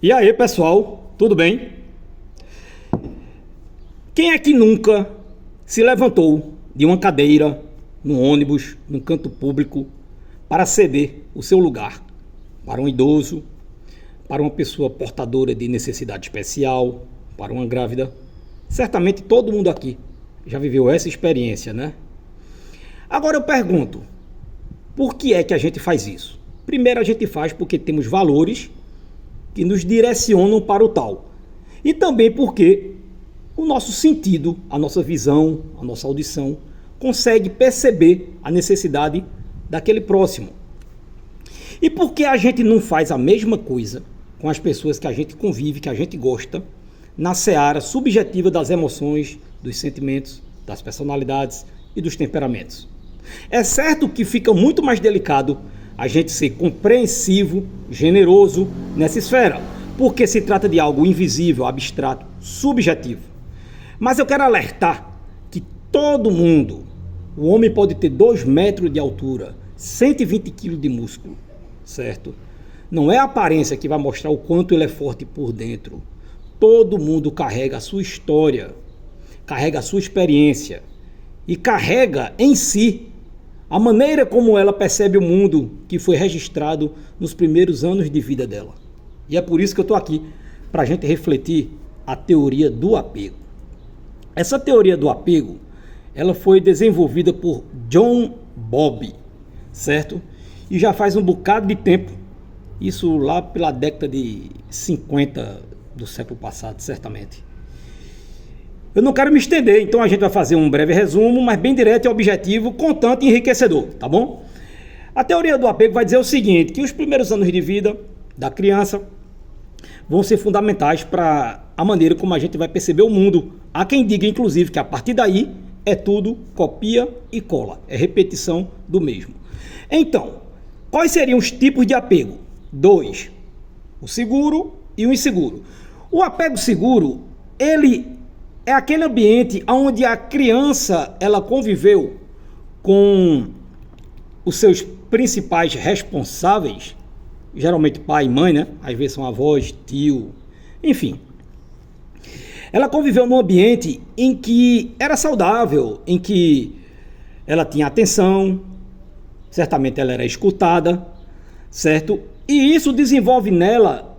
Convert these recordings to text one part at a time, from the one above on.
E aí, pessoal, tudo bem? Quem é que nunca se levantou de uma cadeira, num ônibus, num canto público, para ceder o seu lugar para um idoso, para uma pessoa portadora de necessidade especial, para uma grávida? Certamente todo mundo aqui já viveu essa experiência, né? Agora eu pergunto, por que é que a gente faz isso? Primeiro, a gente faz porque temos valores que nos direcionam para o tal. E também porque o nosso sentido, a nossa visão, a nossa audição, consegue perceber a necessidade daquele próximo. E por que a gente não faz a mesma coisa com as pessoas que a gente convive, que a gente gosta, na seara subjetiva das emoções, dos sentimentos, das personalidades e dos temperamentos? É certo que fica muito mais delicado a gente ser compreensivo, generoso nessa esfera, porque se trata de algo invisível, abstrato, subjetivo. Mas eu quero alertar que todo mundo, o homem pode ter 2 metros de altura, 120 quilos de músculo, certo? Não é a aparência que vai mostrar o quanto ele é forte por dentro. Todo mundo carrega a sua história, carrega a sua experiência e carrega em si a maneira como ela percebe o mundo que foi registrado nos primeiros anos de vida dela. E é por isso que eu estou aqui, para a gente refletir a teoria do apego. Essa teoria do apego, ela foi desenvolvida por John Bowlby, certo? E já faz um bocado de tempo, isso lá pela década de 50 do século passado, certamente. Eu não quero me estender, então a gente vai fazer um breve resumo, mas bem direto e objetivo, constante e enriquecedor, tá bom? A teoria do apego vai dizer o seguinte, que os primeiros anos de vida da criança vão ser fundamentais para a maneira como a gente vai perceber o mundo. Há quem diga, inclusive, que a partir daí é tudo copia e cola, é repetição do mesmo. Então, quais seriam os tipos de apego? 2, o seguro e o inseguro. O apego seguro, ele é aquele ambiente onde a criança ela conviveu com os seus principais responsáveis, geralmente pai e mãe, né? Às vezes são avós, tio, enfim. Ela conviveu num ambiente em que era saudável, em que ela tinha atenção, certamente ela era escutada, certo? E isso desenvolve nela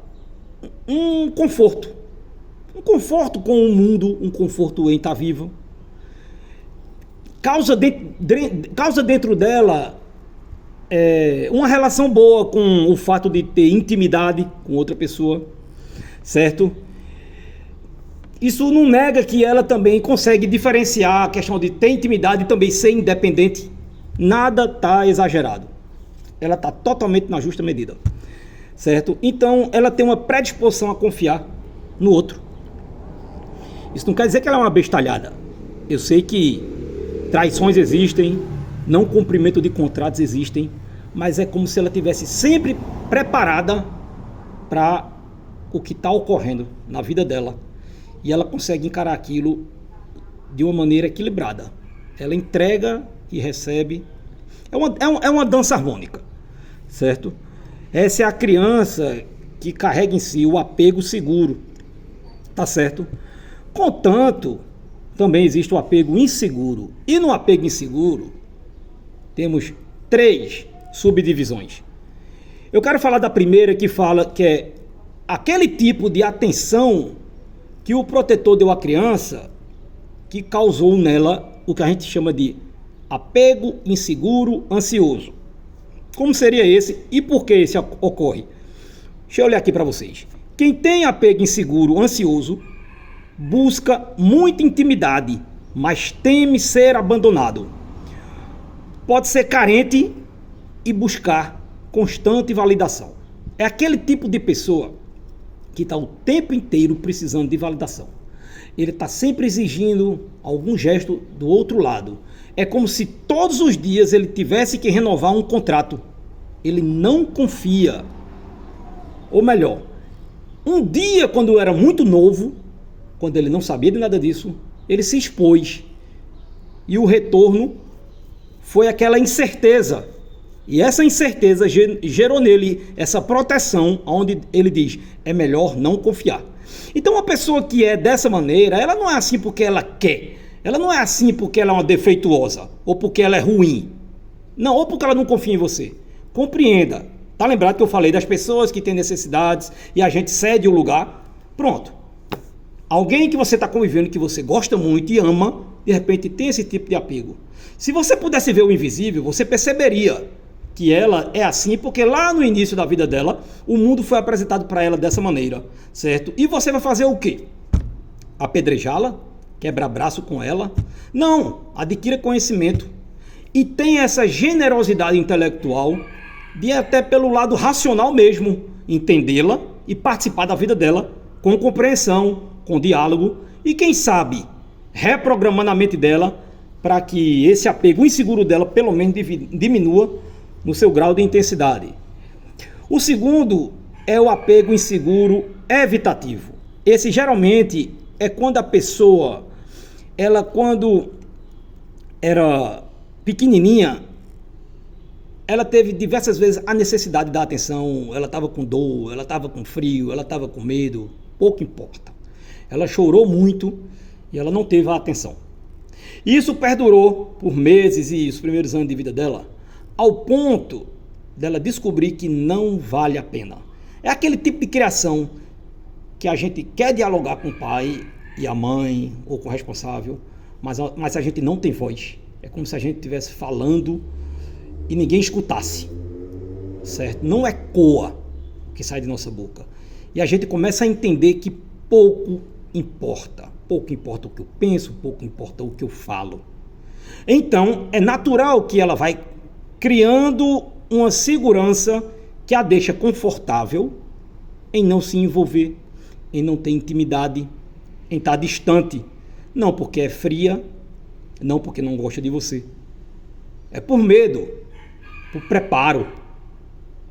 um conforto com o mundo, um conforto em estar vivo. Causa dentro dela uma relação boa com o fato de ter intimidade com outra pessoa, certo? Isso não nega que ela também consegue diferenciar a questão de ter intimidade e também ser independente. Nada está exagerado. Ela está totalmente na justa medida, certo? Então, ela tem uma predisposição a confiar no outro. Isso não quer dizer que ela é uma bestalhada. Eu sei que traições existem, não cumprimento de contratos existem, mas é como se ela tivesse sempre preparada para o que está ocorrendo na vida dela. E ela consegue encarar aquilo de uma maneira equilibrada. Ela entrega e recebe. É uma dança harmônica, certo? Essa é a criança que carrega em si o apego seguro, tá certo? Contanto, também existe o apego inseguro. E no apego inseguro, temos 3 subdivisões. Eu quero falar da primeira, que fala que é aquele tipo de atenção que o protetor deu à criança, que causou nela o que a gente chama de apego inseguro ansioso. Como seria esse e por que esse ocorre? Deixa eu olhar aqui para vocês. Quem tem apego inseguro ansioso busca muita intimidade, mas teme ser abandonado. Pode ser carente e buscar constante validação. É aquele tipo de pessoa que está o tempo inteiro precisando de validação. Ele está sempre exigindo algum gesto do outro lado. É como se todos os dias ele tivesse que renovar um contrato. Ele não confia. Ou melhor, um dia, quando era muito novo, quando ele não sabia de nada disso, ele se expôs. E o retorno foi aquela incerteza E essa incerteza gerou nele essa proteção, onde ele diz, é melhor não confiar. Então uma pessoa que é dessa maneira, ela não é assim porque ela quer. Ela não é assim porque ela é uma defeituosa, ou porque ela é ruim. Não, ou porque ela não confia em você. Compreenda. Tá lembrado que eu falei das pessoas que têm necessidades e a gente cede o lugar? Pronto. Alguém que você está convivendo, que você gosta muito e ama, de repente tem esse tipo de apego. Se você pudesse ver o invisível, você perceberia que ela é assim, porque lá no início da vida dela, o mundo foi apresentado para ela dessa maneira, certo? E você vai fazer o quê? Apedrejá-la? Quebrar braço com ela? Não, adquira conhecimento. E tenha essa generosidade intelectual de até pelo lado racional mesmo, entendê-la e participar da vida dela com compreensão, com diálogo e quem sabe reprogramando a mente dela para que esse apego inseguro dela pelo menos diminua no seu grau de intensidade. O segundo é o apego inseguro evitativo. Esse geralmente é quando a pessoa, ela quando era pequenininha, ela teve diversas vezes a necessidade de dar atenção, ela estava com dor, ela estava com frio, ela estava com medo, pouco importa. Ela chorou muito e ela não teve a atenção. Isso perdurou por meses e os primeiros anos de vida dela, ao ponto dela descobrir que não vale a pena. É aquele tipo de criação que a gente quer dialogar com o pai e a mãe ou com o responsável, mas a gente não tem voz. É como se a gente estivesse falando e ninguém escutasse, certo? Não ecoa o que sai de nossa boca. E a gente começa a entender que pouco importa o que eu penso, pouco importa o que eu falo. Então, é natural que ela vai criando uma segurança que a deixa confortável em não se envolver, em não ter intimidade, em estar distante. Não porque é fria, não porque não gosta de você. É por medo, por preparo.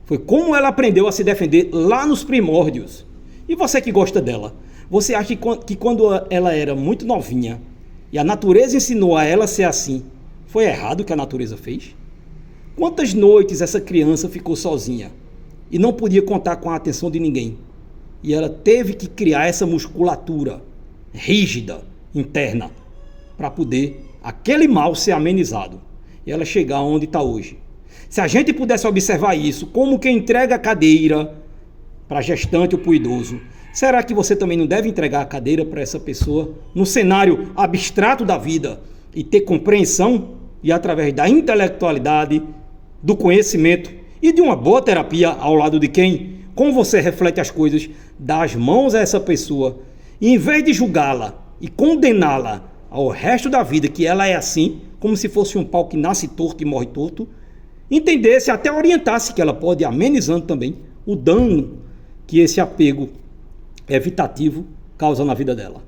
Foi como ela aprendeu a se defender lá nos primórdios. E você que gosta dela, você acha que quando ela era muito novinha e a natureza ensinou a ela ser assim, foi errado o que a natureza fez? Quantas noites essa criança ficou sozinha e não podia contar com a atenção de ninguém? E ela teve que criar essa musculatura rígida, interna, para poder aquele mal ser amenizado e ela chegar onde está hoje. Se a gente pudesse observar isso, como quem entrega a cadeira para a gestante ou para o idoso, será que você também não deve entregar a cadeira para essa pessoa no cenário abstrato da vida e ter compreensão e através da intelectualidade, do conhecimento e de uma boa terapia ao lado de quem, como você reflete as coisas, dá as mãos a essa pessoa e em vez de julgá-la e condená-la ao resto da vida que ela é assim, como se fosse um pau que nasce torto e morre torto, entendesse, até orientasse que ela pode ir amenizando também o dano que esse apego evitativo causa na vida dela.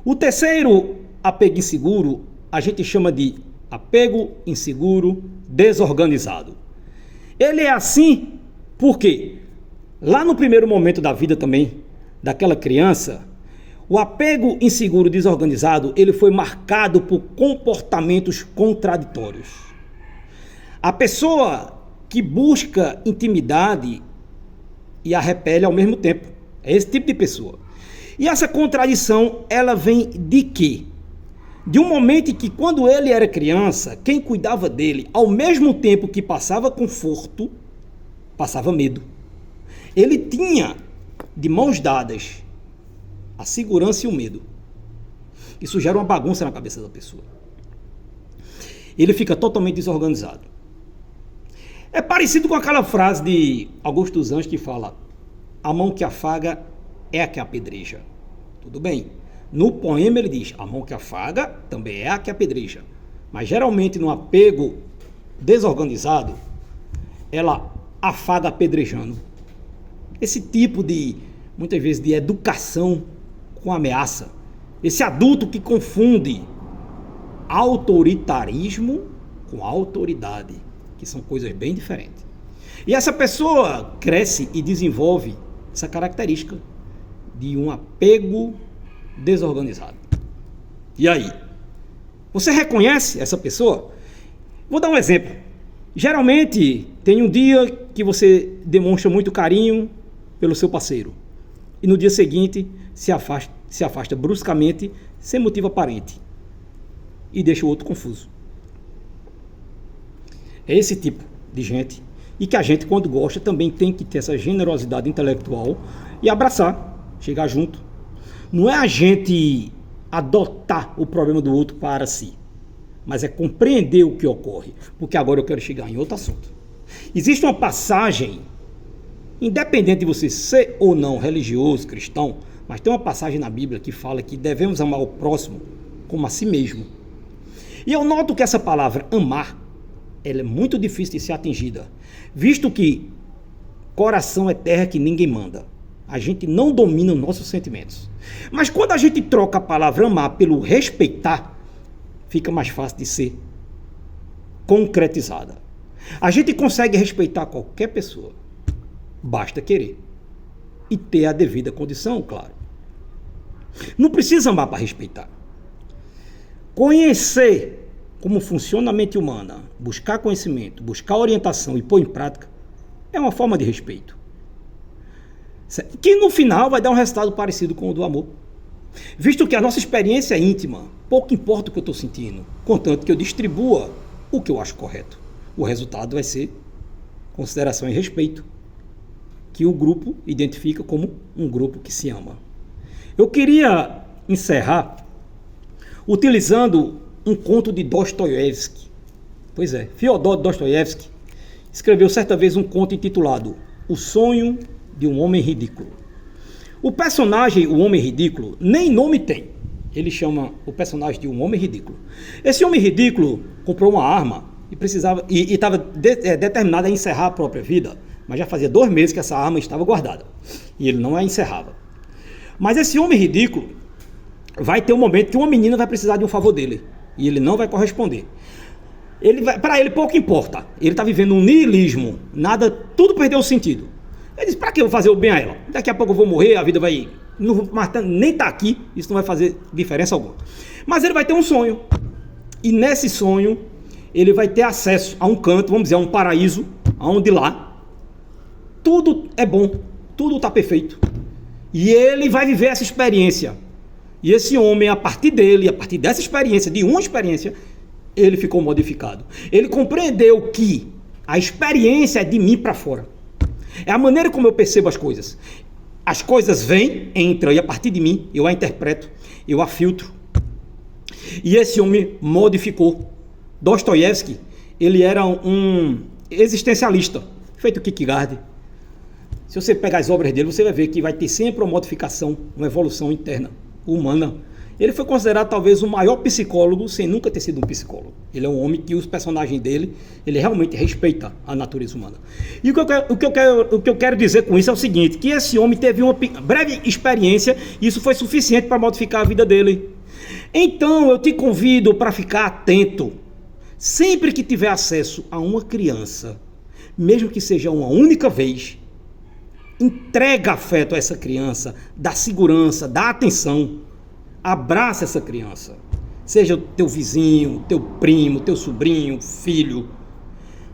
O terceiro apego inseguro a gente chama de apego inseguro desorganizado. Ele é assim porque lá no primeiro momento da vida também daquela criança, o apego inseguro desorganizado, ele foi marcado por comportamentos contraditórios. A pessoa que busca intimidade e a repele ao mesmo tempo. É esse tipo de pessoa. E essa contradição, ela vem de quê? De um momento em que, quando ele era criança, quem cuidava dele, ao mesmo tempo que passava conforto, passava medo. Ele tinha de mãos dadas a segurança e o medo. Isso gera uma bagunça na cabeça da pessoa. Ele fica totalmente desorganizado. É parecido com aquela frase de Augusto dos Anjos que fala: a mão que afaga é a que apedreja. Tudo bem. No poema ele diz: a mão que afaga também é a que apedreja. Mas geralmente no apego desorganizado, ela afaga apedrejando. Esse tipo de, muitas vezes, de educação com ameaça. Esse adulto que confunde autoritarismo com autoridade, que são coisas bem diferentes. E essa pessoa cresce e desenvolve essa característica de um apego desorganizado. E aí? Você reconhece essa pessoa? Vou dar um exemplo. Geralmente, tem um dia que você demonstra muito carinho pelo seu parceiro e no dia seguinte se afasta bruscamente, sem motivo aparente, e deixa o outro confuso. É esse tipo de gente, e que a gente, quando gosta, também tem que ter essa generosidade intelectual e abraçar, chegar junto. Não é a gente adotar o problema do outro para si, mas é compreender o que ocorre, porque agora eu quero chegar em outro assunto. Existe uma passagem, independente de você ser ou não religioso, cristão, mas tem uma passagem na Bíblia que fala que devemos amar o próximo como a si mesmo. E eu noto que essa palavra amar, ela é muito difícil de ser atingida, visto que coração é terra que ninguém manda. A gente não domina os nossos sentimentos. Mas quando a gente troca a palavra amar pelo respeitar, fica mais fácil de ser concretizada. A gente consegue respeitar qualquer pessoa. Basta querer. E ter a devida condição, claro. Não precisa amar para respeitar. Conhecer como funciona a mente humana, buscar conhecimento, buscar orientação e pôr em prática, é uma forma de respeito. Que no final vai dar um resultado parecido com o do amor. Visto que a nossa experiência é íntima, pouco importa o que eu estou sentindo, contanto que eu distribua o que eu acho correto. O resultado vai ser consideração e respeito, que o grupo identifica como um grupo que se ama. Eu queria encerrar utilizando um conto de Dostoiévski. Pois é, Fyodor Dostoiévski escreveu certa vez um conto intitulado O Sonho de um Homem Ridículo. O personagem, o Homem Ridículo, nem nome tem. Ele chama o personagem de um Homem Ridículo. Esse Homem Ridículo comprou uma arma e estava determinado a encerrar a própria vida, mas já fazia 2 meses que essa arma estava guardada e ele não a encerrava. Mas esse Homem Ridículo vai ter um momento que uma menina vai precisar de um favor dele e ele não vai corresponder. Para ele pouco importa. Ele está vivendo um niilismo, nada, tudo perdeu o sentido. Ele diz, para que eu vou fazer o bem a ela? Daqui a pouco eu vou morrer, a vida vai... nem está aqui, isso não vai fazer diferença alguma. Mas ele vai ter um sonho. E nesse sonho, ele vai ter acesso a um canto, vamos dizer, a um paraíso, onde lá, tudo é bom, tudo está perfeito. E ele vai viver essa experiência. E esse homem, a partir dele, a partir dessa experiência, de uma experiência, ele ficou modificado. Ele compreendeu que a experiência é de mim para fora. É a maneira como eu percebo as coisas. As coisas vêm, entram, e a partir de mim, eu a interpreto, eu a filtro. E esse homem modificou. Dostoiévski, ele era um existencialista, feito Kierkegaard. Se você pegar as obras dele, você vai ver que vai ter sempre uma modificação, uma evolução interna, humana. Ele foi considerado talvez o maior psicólogo sem nunca ter sido um psicólogo. Ele é um homem que os personagens dele, ele realmente respeita a natureza humana. E o que eu quero dizer com isso é o seguinte, que esse homem teve uma breve experiência e isso foi suficiente para modificar a vida dele. Então eu te convido para ficar atento. Sempre que tiver acesso a uma criança, mesmo que seja uma única vez, entrega afeto a essa criança, dá segurança, dá atenção. Abraça essa criança, seja o teu vizinho, teu primo, teu sobrinho, filho.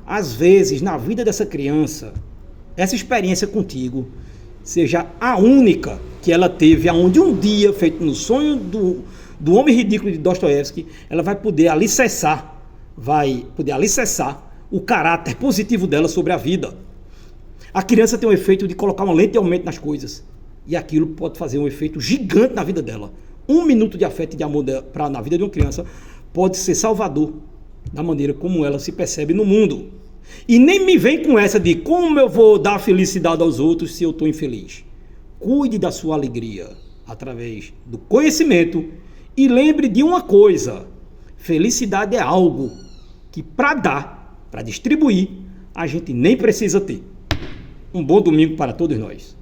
Às vezes, na vida dessa criança, essa experiência contigo seja a única que ela teve, aonde um dia, feito no sonho do Homem Ridículo de Dostoiévski, ela vai poder alicerçar o caráter positivo dela sobre a vida. A criança tem um efeito de colocar uma lente de aumento nas coisas, e aquilo pode fazer um efeito gigante na vida dela. 1 minuto de afeto e de amor na vida de uma criança pode ser salvador da maneira como ela se percebe no mundo. E nem me vem com essa de como eu vou dar felicidade aos outros se eu estou infeliz. Cuide da sua alegria através do conhecimento e lembre de uma coisa: felicidade é algo que para dar, para distribuir, a gente nem precisa ter. Um bom domingo para todos nós.